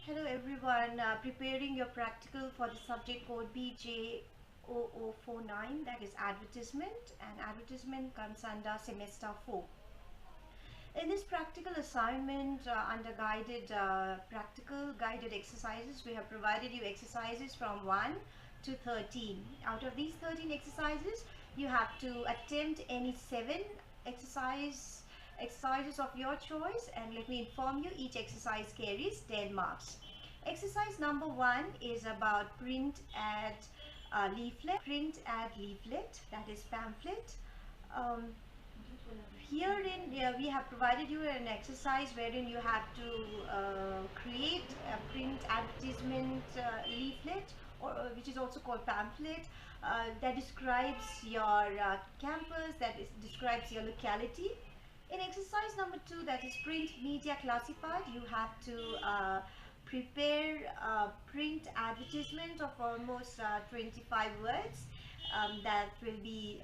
Hello everyone, preparing your practical for the subject code BJ0049, that is advertisement, and advertisement comes under semester 4. In this practical assignment under practical guided exercises, we have provided you exercises from 1 to 13. Out of these 13 exercises, you have to attempt any 7 exercises of your choice, and let me inform you, each exercise carries 10 marks. Exercise number 1 is about print ad leaflet, that is pamphlet. Herein we have provided you an exercise wherein you have to create a print advertisement leaflet, or which is also called pamphlet, that describes your campus, describes your locality. In exercise number 2, that is print media classified, you have to prepare a print advertisement of almost 25 words that will be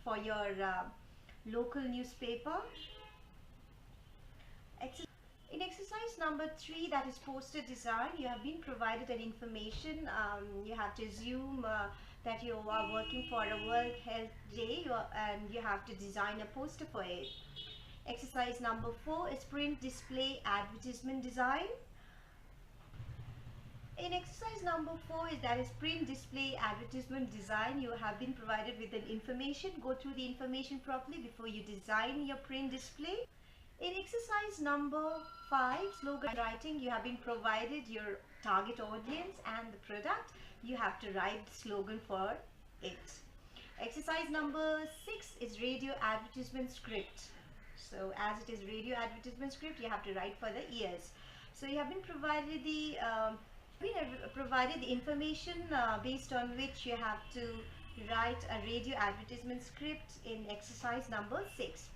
for your local newspaper. In exercise number 3, that is poster design, you have been provided an information. You have to assume that you are working for a World Health Day, and you have to design a poster for it. Exercise number 4 is print display advertisement design. In exercise number 4 that is print display advertisement design, you have been provided with an information. Go through the information properly before you design your print display. In exercise number 5, slogan writing, you have been provided your target audience and the product. You have to write the slogan for it. Exercise number 6 is radio advertisement script. So as it is radio advertisement script, you have to write for the ears. So you have been provided the information based on which you have to write a radio advertisement script in exercise number 6.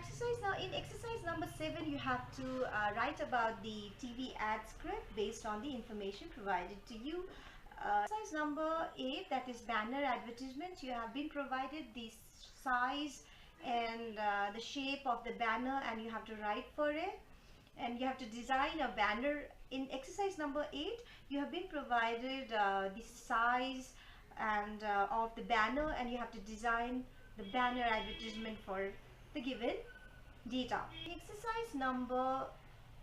In exercise number 7, you have to write about the TV ad script based on the information provided to you. Exercise number 8, that is banner advertisement, you have been provided the size and the shape of the banner, and you have to write for it, and you have to design a banner. In exercise number 8, you have been provided the size and of the banner, and you have to design the banner advertisement for the given data. Exercise number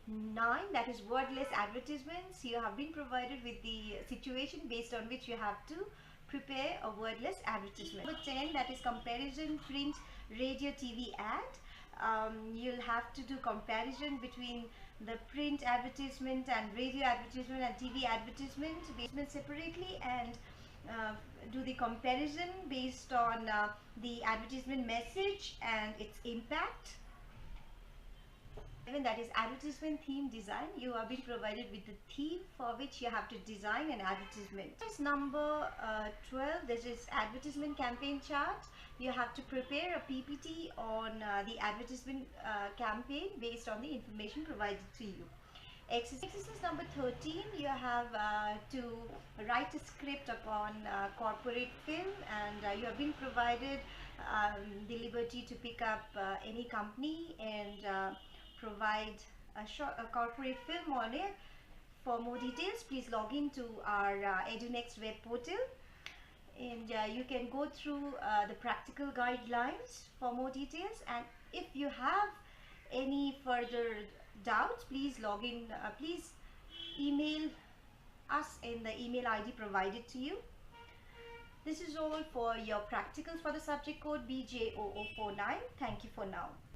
9, that is wordless advertisements, you have been provided with the situation based on which you have to prepare a wordless advertisement. Number 10, that is comparison print radio TV ad. You'll have to do comparison between the print advertisement and radio advertisement and TV advertisement separately, and do the comparison based on the advertisement message and its impact. That is advertisement theme design, you have been provided with the theme for which you have to design an advertisement. Number 12, this is advertisement campaign chart. You have to prepare a PPT on the advertisement campaign based on the information provided to you. Exercise number 13, you have to write a script upon corporate film, and you have been provided the liberty to pick up any company and provide a corporate film on it. For more details, please log in to our EduNext web portal, and you can go through the practical guidelines for more details. And if you have any further doubts, please log in, please email us in the email ID provided to you. This is all for your practicals for the subject code BJ0049. Thank you for now.